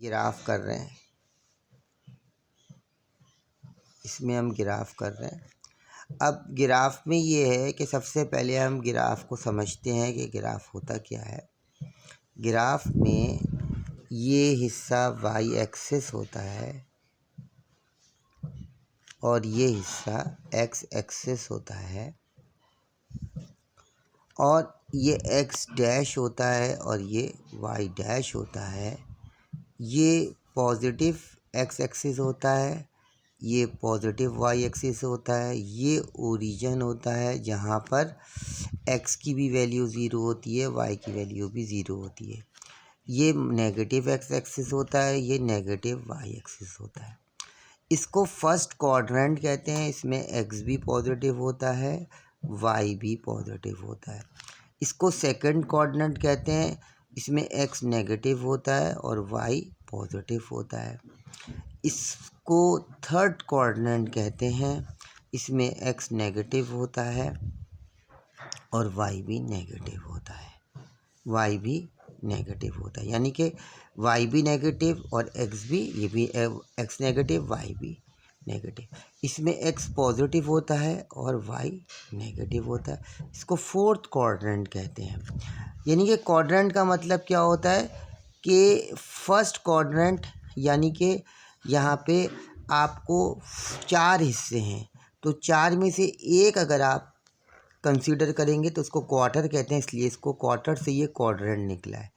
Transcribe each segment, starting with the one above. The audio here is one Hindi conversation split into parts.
ग्राफ कर रहे हैं, इसमें हम ग्राफ कर रहे हैं। अब ग्राफ में ये है कि सबसे पहले हम ग्राफ को समझते हैं कि ग्राफ होता क्या है। ग्राफ में ये हिस्सा वाई एक्सिस होता है और ये हिस्सा एक्स एक्सिस होता है और ये एक्स डैश होता है और ये वाई डैश होता है। ये पॉजिटिव एक्स एक्सिस होता है, ये पॉजिटिव वाई एक्सिस होता है। ये ओरिजिन होता है जहाँ पर एक्स की भी वैल्यू ज़ीरो होती है, वाई की वैल्यू भी ज़ीरो होती है। ये नेगेटिव एक्स एक्सिस होता है, ये नेगेटिव वाई एक्सिस होता है। इसको फर्स्ट क्वाड्रेंट कहते हैं। इसमें एक्स भी पॉजिटिव होता है, वाई भी पॉजिटिव होता है। इसको सेकंड क्वाड्रेंट कहते हैं। इसमें एक्स नेगेटिव होता है और वाई पॉजिटिव होता है। इसको थर्ड क्वाड्रेंट कहते हैं। इसमें एक्स नेगेटिव होता है और वाई भी नेगेटिव होता है। वाई भी नेगेटिव होता है, यानी कि वाई भी नेगेटिव और एक्स भी, ये भी एक्स नेगेटिव वाई भी नेगेटिव। इसमें एक्स पॉजिटिव होता है और वाई नेगेटिव होता है। इसको फोर्थ क्वाड्रेंट कहते हैं। यानी कि क्वाड्रेंट का मतलब क्या होता है कि फर्स्ट क्वाड्रेंट, यानी कि यहाँ पे आपको चार हिस्से हैं, तो चार में से एक अगर आप कंसीडर करेंगे तो उसको क्वार्टर कहते हैं, इसलिए इसको क्वार्टर से ये क्वाड्रेंट निकला है।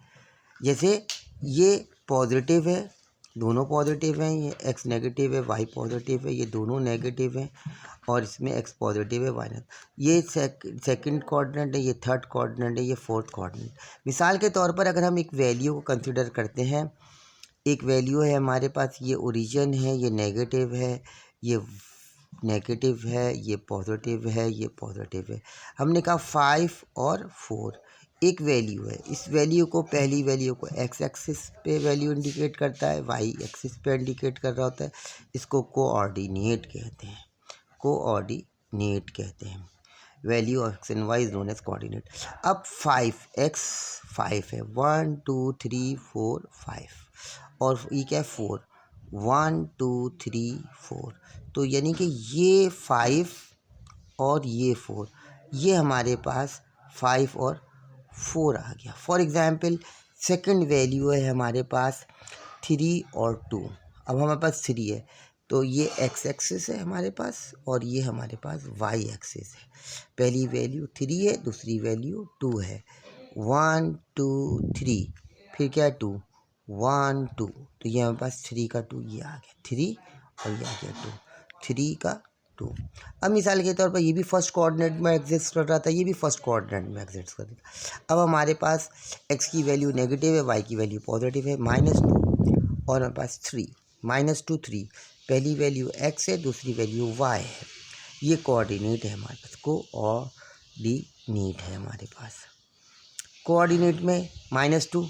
जैसे ये पॉजिटिव है, दोनों पॉजिटिव हैं, ये एक्स नेगेटिव है, वाई पॉजिटिव है, ये दोनों नेगेटिव हैं और इसमें एक्स पॉजिटिव है, वाई नेगेटिव। ये सेकंड क्वाड्रेंट है, ये थर्ड क्वाड्रेंट है, ये फोर्थ क्वाड्रेंट। मिसाल के तौर पर अगर हम एक वैल्यू को कंसीडर करते हैं, एक वैल्यू है हमारे पास, ये ओरिजिन है, ये नेगेटिव है, ये नेगेटिव है, ये पॉजिटिव है, ये पॉजिटिव है। हमने कहा 5 और 4 एक वैल्यू है। इस वैल्यू को, पहली वैल्यू को एक्स एक्सिस पे वैल्यू इंडिकेट करता है, वाई एक्सिस पे इंडिकेट कर रहा होता है। इसको कोऑर्डिनेट कहते हैं, कोऑर्डिनेट कहते हैं। Value of X and Y is known as coordinate. अब 5x 5 है, 1 2 3 4 5 और ये क्या है 4, 1 2 3 4। तो यानी कि ये 5 और ये 4, ये हमारे पास 5 और 4 आ गया। फॉर एग्ज़ाम्पल सेकंड वैल्यू है हमारे पास 3 और 2। अब हमारे पास 3 है, तो ये एक्स एक्सिस है हमारे पास और ये हमारे पास वाई एक्सिस है। पहली वैल्यू 3 है, दूसरी वैल्यू 2 है। 1 2 3, फिर क्या है 2, 1 2, तो ये हमारे पास 3 का 2 ये आ गया 3 और ये आ गया 2, 3 का 2। अब मिसाल के तौर पर ये भी फर्स्ट कोऑर्डिनेट में एग्जिस्ट कर रहा था, ये भी फर्स्ट कोऑर्डिनेट में एग्जिस्ट कर रहा था। अब हमारे पास एक्स की वैल्यू नेगेटिव है, वाई की वैल्यू पॉजिटिव है, -2 और हमारे पास 3, -2 3। पहली वैल्यू एक्स है, दूसरी वैल्यू वाई है। ये कोऑर्डिनेट है हमारे पास, कोऑर्डिनेट है हमारे पास। कोऑर्डिनेट में -2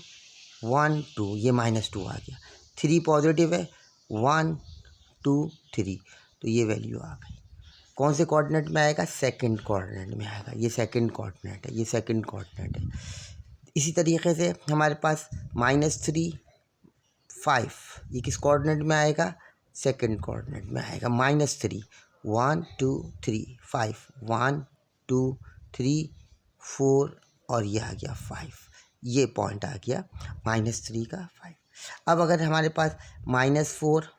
1 2, ये -2 आ गया। 3 पॉजिटिव है, 1 2 3, तो ये वैल्यू आ गई। कौन से कोऑर्डिनेट में आएगा? सेकंड कोऑर्डिनेट में आएगा। ये सेकंड कोऑर्डिनेट है, ये सेकंड कोऑर्डिनेट है। इसी तरीके से हमारे पास -3 5, ये किस कोऑर्डिनेट में आएगा? सेकंड कोऑर्डिनेट में आएगा। -3 1 2 3 5, 1 2 3 4 और ये आ गया 5। ये पॉइंट आ गया -3 का 5। अब अगर हमारे पास -4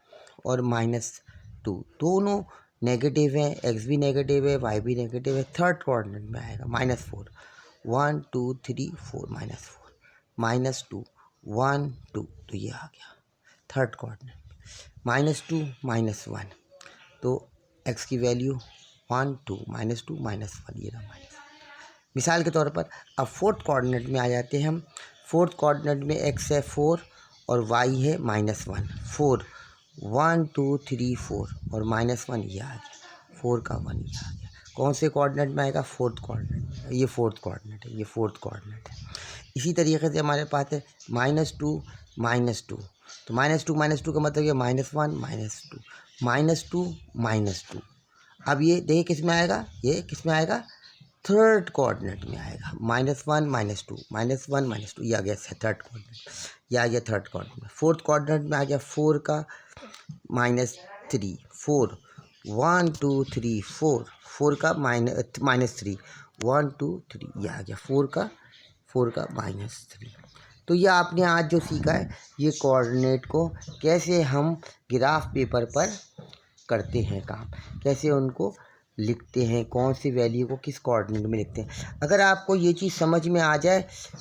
और -2 दोनों नेगेटिव है, एक्स भी नेगेटिव है, वाई भी नेगेटिव है, थर्ड कोऑर्डिनेट में आएगा -4 1 2 3 4 -4 -2 1 2, तो ये आ गया थर्ड कोऑर्डिनेट। -2 -1, तो एक्स की वैल्यू 1 2 -2 -1, ये रहा माइनस। मिसाल के तौर पर अब फोर्थ कोऑर्डिनेट में आ जाते हैं हम। फोर्थ कोऑर्डिनेट में एक्स है 4 और वाई है -1। 4 1 2 3 4 और -1 ये आ गया, 4 का 1 ये आ गया। कौन से कोऑर्डिनेट में आएगा? Fourth coordinate. ये फोर्थ कोऑर्डिनेट है, ये फोर्थ कोऑर्डिनेट है। इसी तरीके से हमारे पास है -2 -2, तो -2 का मतलब ये -1 -2 -2 -2। अब ये देखिए किस में आएगा? ये किस में आएगा? थर्ड कोऑर्डिनेट में आएगा, -1 -2 -1 -2, ये आ गया थर्ड कोऑर्डिनेट, ये आ गया थर्ड कोऑर्डिनेट। फोर्थ कोऑर्डिनेट में आ गया 4 का -3, 4 1 2 3 4, 4 का -3 1 2 3, ये आ गया 4 का -3। तो ये आपने आज जो सीखा है, ये कोऑर्डिनेट को कैसे हम ग्राफ पेपर पर करते हैं काम, कैसे उनको लिखते हैं, कौन सी वैल्यू को किस कोऑर्डिनेट में लिखते हैं। अगर आपको ये चीज़ समझ में आ जाए,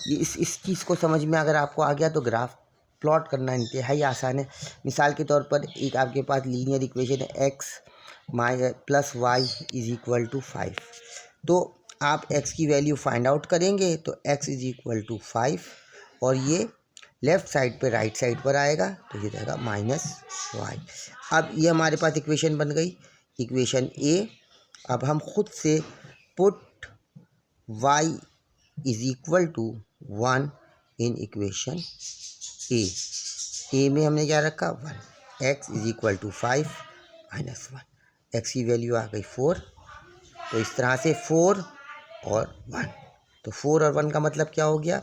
ये इस चीज़ को समझ में अगर आपको आ गया, तो ग्राफ प्लॉट करना इंतहाई आसान है। मिसाल के तौर पर एक आपके पास लीनियर इक्वेशन है x + y = 5। तो आप x की वैल्यू फाइंड आउट करेंगे तो x = 5, और ये लेफ़्ट साइड पे राइट साइड पर आएगा तो ये रहेगा -y। अब ये हमारे पास इक्वेशन बन गई, इक्वेशन ए। अब हम खुद से पुट y = 1 इन इक्वेशन ए में हमने क्या रखा 1, x = 5 -1, x की वैल्यू आ गई 4। तो इस तरह से 4 और 1, तो 4 और 1 का मतलब क्या हो गया,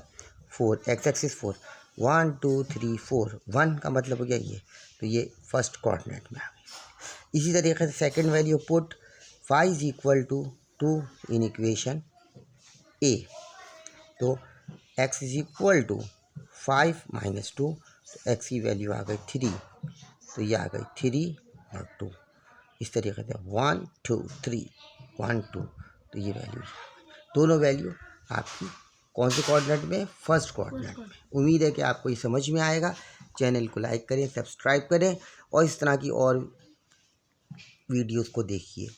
4 x एक्सिस 4 1 2 3 4, 1 का मतलब हो गया ये, तो ये फर्स्ट कोऑर्डिनेट में आ गई। इसी तरीके से second value put y = 2 in equation A. तो x = 5 - 2, तो x की वैल्यू आ गई 3, तो ये आ गई 3 और 2। इस तरीके से 1 2 3 1 2, तो ये वैल्यू, दोनों वैल्यू आपकी कौन से कोऑर्डिनेट में, फर्स्ट कोऑर्डिनेट में। उम्मीद है कि आपको ये समझ में आएगा। चैनल को लाइक करें, सब्सक्राइब करें और इस तरह की और वीडियोस को देखिए।